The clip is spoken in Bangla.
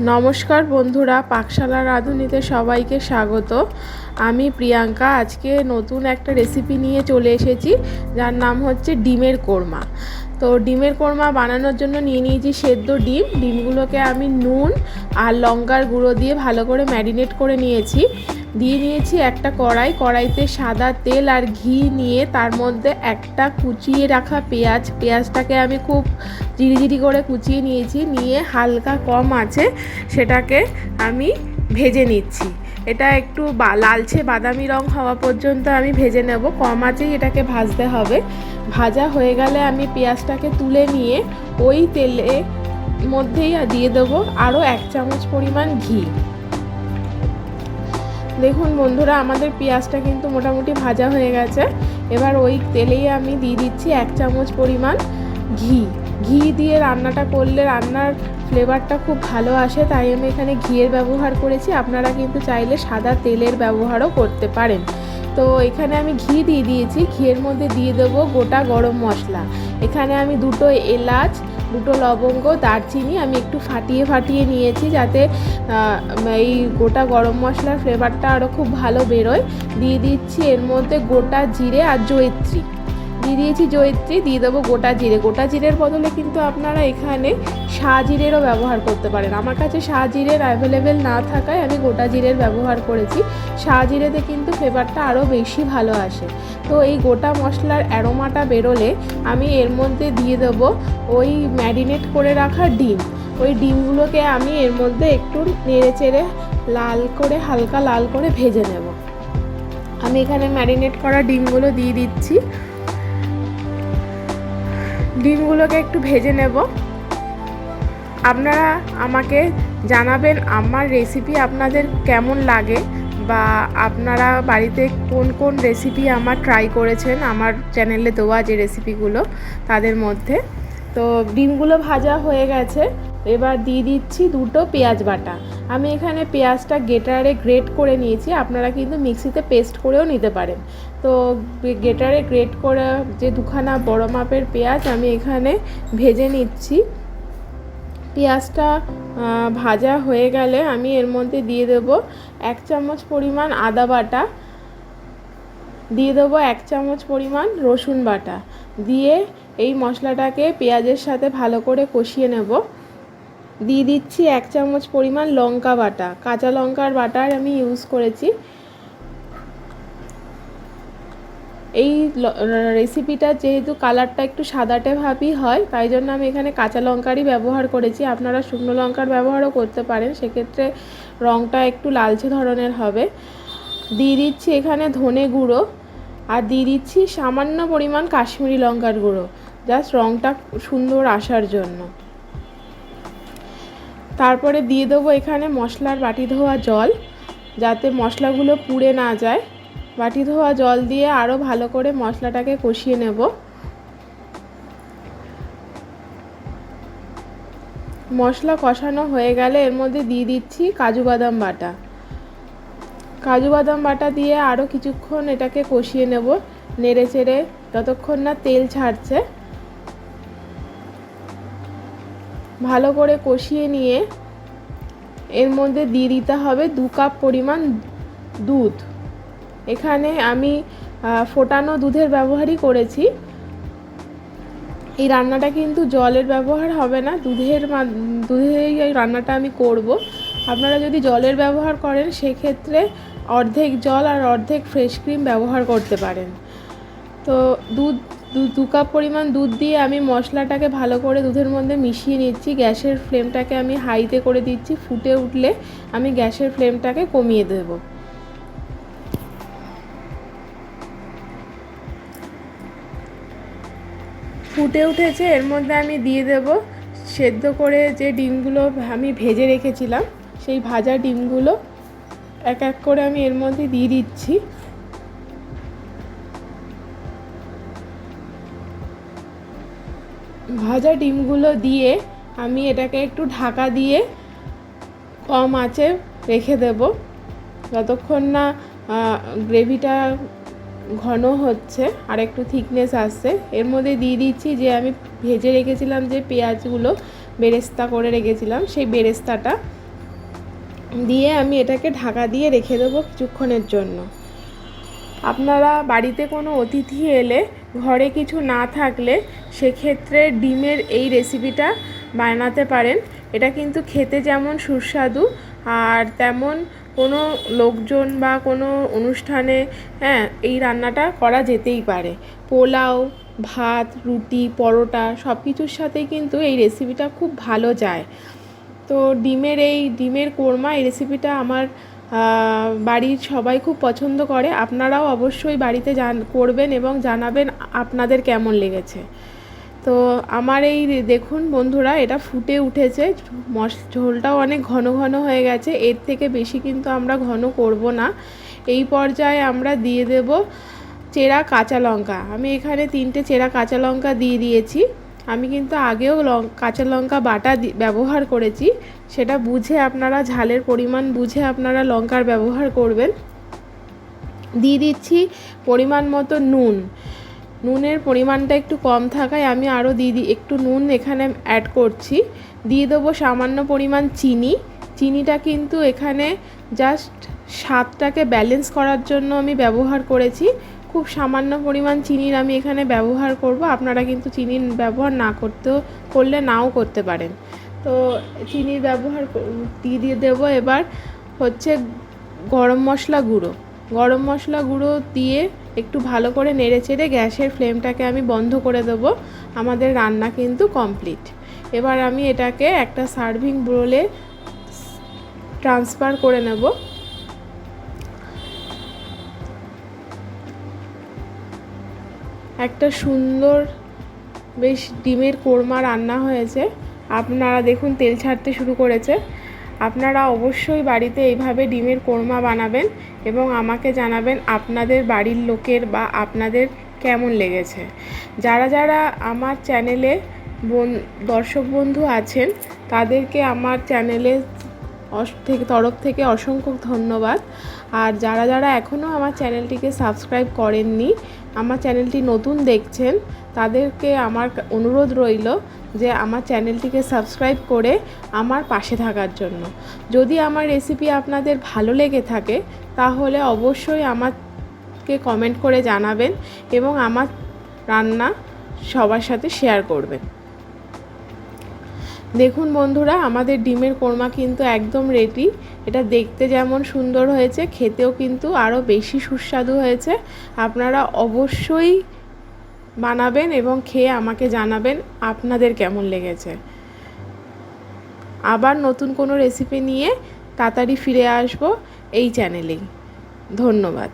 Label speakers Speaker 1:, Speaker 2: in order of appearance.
Speaker 1: নমস্কার বন্ধুরা, পাকশালা রাঁধুনিতে সবাইকে স্বাগত। আমি প্রিয়াঙ্কা। আজকে নতুন একটা রেসিপি নিয়ে চলে এসেছি, যার নাম হচ্ছে ডিমের কোরমা। তো ডিমের কোরমা বানানোর জন্য নিয়ে নিয়েছি সেদ্ধ ডিমগুলোকে আমি নুন আর লঙ্কার গুঁড়ো দিয়ে ভালো করে ম্যারিনেট করে নিয়েছি। দিয়ে নিয়েছি একটা কড়াইতে সাদা তেল আর ঘি নিয়ে তার মধ্যে একটা কুচিয়ে রাখা পেঁয়াজটাকে আমি খুব জিরি করে কুচিয়ে নিয়ে হালকা কম আছে সেটাকে আমি ভেজে নিচ্ছি। এটা একটু লালচে বাদামি রং হওয়া পর্যন্ত আমি ভেজে নেব। কম আঁচেই এটাকে ভাজতে হবে। ভাজা হয়ে গেলে আমি পেঁয়াজটাকে তুলে নিয়ে ওই তেলের মধ্যেই দিয়ে দেবো আরও 1 চামচ পরিমাণ ঘি। দেখুন বন্ধুরা, আমাদের পেঁয়াজটা কিন্তু মোটামুটি ভাজা হয়ে গেছে। এবার ওই তেলেই আমি দিয়ে দিচ্ছি 1 চামচ পরিমাণ ঘি দিয়ে রান্নাটা করলে রান্নার ফ্লেভারটা খুব ভালো আসে, তাই আমি এখানে ঘিয়ের ব্যবহার করেছি। আপনারা কিন্তু চাইলে সাদা তেলের ব্যবহারও করতে পারেন। তো এখানে আমি ঘি দিয়ে দিয়েছি। ঘিয়ের মধ্যে দিয়ে দেবো গোটা গরম মশলা। এখানে আমি 2টো এলাচ, 2টো লবঙ্গ, দারচিনি আমি একটু ফাটিয়ে নিয়েছি, যাতে এই গোটা গরম মশলার ফ্লেভারটা আরও খুব ভালো বেরোয়। দিয়ে দিচ্ছি এর মধ্যে গোটা জিরে আর জয়িত্রী দিয়ে দেবো গোটা জিরের বদলে কিন্তু আপনারা এখানে শাহজিরেরও ব্যবহার করতে পারেন। আমার কাছে শাহজিরের অ্যাভেলেবেল না থাকায় আমি গোটা জিরের ব্যবহার করেছি। শাহজিরেতে কিন্তু ফ্লেভারটা আরও বেশি ভালো আসে। তো এই গোটা মশলার অ্যারোমাটা বেরোলে আমি এর মধ্যে দিয়ে দেবো ওই ম্যারিনেট করে রাখা ওই ডিমগুলোকে আমি এর মধ্যে একটু নেড়েচেড়ে হালকা লাল করে ভেজে নেব। আমি এখানে ম্যারিনেট করা ডিমগুলো দিয়ে দিচ্ছি। ডিমগুলোকে একটু ভেজে নেব। আপনারা আমাকে জানাবেন আমার রেসিপি আপনাদের কেমন লাগে, বা আপনারা বাড়িতে কোন রেসিপি আমার ট্রাই করেছেন আমার চ্যানেলে দেওয়া যে রেসিপিগুলো তাদের মধ্যে। তো ডিমগুলো ভাজা হয়ে গেছে। এবার দিয়ে দিচ্ছি 2টো পেঁয়াজ বাটা। আমি এখানে পেঁয়াজটা গ্রেট করে নিয়েছি। আপনারা কিন্তু মিক্সিতে পেস্ট করেও নিতে পারেন। তো গ্রেট করে যে 2খানা বড় মাপের পেঁয়াজ আমি এখানে ভেজে নিচ্ছি। পেঁয়াজটা ভাজা হয়ে গেলে আমি এর মধ্যে দিয়ে দেবো 1 চামচ পরিমাণ আদা বাটা, দিয়ে দেবো 1 চামচ পরিমাণ রসুন বাটা, দিয়ে এই মশলাটাকে পেঁয়াজের সাথে ভালো করে কষিয়ে নেব। দিয়ে দিচ্ছি 1 চামচ পরিমাণ লঙ্কা বাটা, কাঁচা লঙ্কার বাটার আমি ইউজ করেছি। এই রেসিপিটা যেহেতু কালারটা একটু সাদাটে ভাবই হয়, তাই জন্য আমি এখানে কাঁচা লঙ্কারই ব্যবহার করেছি। আপনারা শুকনো লঙ্কার ব্যবহারও করতে পারেন, সেক্ষেত্রে রঙটা একটু লালচে ধরনের হবে। দিয়ে দিচ্ছি এখানে ধনে গুঁড়ো, আর দিয়ে দিচ্ছি সামান্য পরিমাণ কাশ্মীরি লঙ্কার গুঁড়ো, জাস্ট রঙটা সুন্দর আসার জন্য। তারপরে দিয়ে দেবো এখানে মশলার বাটি ধোয়া জল, যাতে মশলাগুলো পুড়ে না যায়। বাটি ধোয়া জল দিয়ে আরও ভালো করে মশলাটাকে কষিয়ে নেব। মশলা কষানো হয়ে গেলে এর মধ্যে দিয়ে দিচ্ছি কাজু বাদাম বাটা দিয়ে আরও কিছুক্ষণ এটাকে কষিয়ে নেব, নেড়েচেড়ে যতক্ষণ না তেল ছাড়ছে। ভালো করে কষিয়ে নিয়ে এর মধ্যে দিয়ে দিতে হবে 2 কাপ পরিমাণ দুধ। এখানে আমি ফোটানো দুধের ব্যবহারই করেছি। এই রান্নাটা কিন্তু জলের ব্যবহার হবে না, দুধেই এই রান্নাটা আমি করব। আপনারা যদি জলের ব্যবহার করেন সেক্ষেত্রে অর্ধেক জল আর অর্ধেক ফ্রেশ ক্রিম ব্যবহার করতে পারেন। তো 2 কাপ পরিমাণ দুধ দিয়ে আমি মশলাটাকে ভালো করে দুধের মধ্যে মিশিয়ে নিচ্ছি। গ্যাসের ফ্লেমটাকে আমি হাইতে করে দিচ্ছি। ফুটে উঠলে আমি গ্যাসের ফ্লেমটাকে কমিয়ে দেব। ফুটে উঠেছে, এর মধ্যে আমি দিয়ে দেব সেদ্ধ করে যে ডিমগুলো আমি ভেজে রেখেছিলাম, সেই ভাজা ডিমগুলো এক এক করে আমি এর মধ্যে দিয়ে দিচ্ছি। ভাজা ডিমগুলো দিয়ে আমি এটাকে একটু ঢাকা দিয়ে কম আঁচে রেখে দেব, যতক্ষণ না গ্রেভিটা ঘন হচ্ছে আর একটু থিকনেস আসছে। এর মধ্যে দিয়ে দিচ্ছি যে আমি ভেজে রেখেছিলাম যে পেঁয়াজগুলো বেরেস্তা করে রেখেছিলাম, সেই বেরেস্তাটা দিয়ে আমি এটাকে ঢাকা দিয়ে রেখে দেবো কিছুক্ষণের জন্য। আপনারা বাড়িতে কোনো অতিথি এলে, ঘরে কিছু না থাকলে সেক্ষেত্রে ডিমের এই রেসিপিটা বানাতে পারেন। এটা কিন্তু খেতে যেমন সুস্বাদু আর তেমন কোনো লোকজন বা কোনো অনুষ্ঠানে এই রান্নাটা করা যেতেই পারে। পোলাও, ভাত, রুটি, পরোটা সব কিছুর সাথেই কিন্তু এই রেসিপিটা খুব ভালো যায়। তো ডিমের কোরমা এই রেসিপিটা আমার বাড়ির সবাই খুব পছন্দ করে। আপনারাও অবশ্যই বাড়িতে করবেন এবং জানাবেন আপনাদের কেমন লেগেছে। তো আমার এই দেখুন বন্ধুরা, এটা ফুটে উঠেছে, ঝোলটাও অনেক ঘন ঘন হয়ে গেছে। এর থেকে বেশি কিন্তু আমরা ঘন করব না। এই পর্যায়ে আমরা দিয়ে দেব চেরা কাঁচা লঙ্কা। আমি এখানে 3টে চেরা কাঁচা লঙ্কা দিয়ে দিয়েছি। আমি কিন্তু আগেও কাঁচা লঙ্কা বাটা ব্যবহার করেছি, সেটা বুঝে আপনারা, ঝালের পরিমাণ বুঝে আপনারা লঙ্কার ব্যবহার করবেন। দিয়ে দিচ্ছি পরিমাণ মতো নুন। নুনের পরিমাণটা একটু কম থাকায় আমি আরও একটু নুন এখানে অ্যাড করছি। দিয়ে দেবো সামান্য পরিমাণ চিনি। চিনিটা কিন্তু এখানে জাস্ট স্বাদটাকে ব্যালেন্স করার জন্য আমি ব্যবহার করেছি। খুব সামান্য পরিমাণ চিনির আমি এখানে ব্যবহার করব। আপনারা কিন্তু চিনির ব্যবহার করলে নাও করতে পারেন। তো চিনির ব্যবহার দিয়ে দেবো। এবার হচ্ছে গরম মশলা গুঁড়ো দিয়ে একটু ভালো করে নেড়েচেড়ে গ্যাসের ফ্লেমটাকে আমি বন্ধ করে দেবো। আমাদের রান্না কিন্তু কমপ্লিট। এবার আমি এটাকে একটা সার্ভিং বোলে ট্রান্সফার করে নেব। একটা সুন্দর বেশ ডিমের কোরমা রান্না হয়েছে। আপনারা দেখুন তেল ছাড়তে শুরু করেছে। আপনারা অবশ্যই বাড়িতে এইভাবে ডিমের কোরমা বানাবেন এবং আমাকে জানাবেন আপনাদের বাড়ির লোকের বা আপনাদের কেমন লেগেছে। যারা যারা আমার চ্যানেলে দর্শক বন্ধু আছেন তাদেরকে আমার চ্যানেলের তরফ থেকে অসংখ্য ধন্যবাদ। আর যারা যারা এখনও আমার চ্যানেলটিকে সাবস্ক্রাইব করেননি, আমার চ্যানেলটি নতুন দেখছেন, তাদেরকে আমার অনুরোধ রইল যে আমার চ্যানেলটিকে সাবস্ক্রাইব করে আমার পাশে থাকার জন্য। যদি আমার রেসিপি আপনাদের ভালো লেগে থাকে তাহলে অবশ্যই আমাকে কমেন্ট করে জানাবেন এবং আমার রান্না সবার সাথে শেয়ার করবেন। দেখুন বন্ধুরা, আমাদের ডিমের কোরমা কিন্তু একদম রেডি। এটা দেখতে যেমন সুন্দর হয়েছে, খেতেও কিন্তু আরও বেশি সুস্বাদু হয়েছে। আপনারা অবশ্যই বানাবেন এবং খেয়ে আমাকে জানাবেন আপনাদের কেমন লেগেছে। আবার নতুন কোনো রেসিপি নিয়ে তাড়াতাড়ি ফিরে আসবো এই চ্যানেলেই। ধন্যবাদ।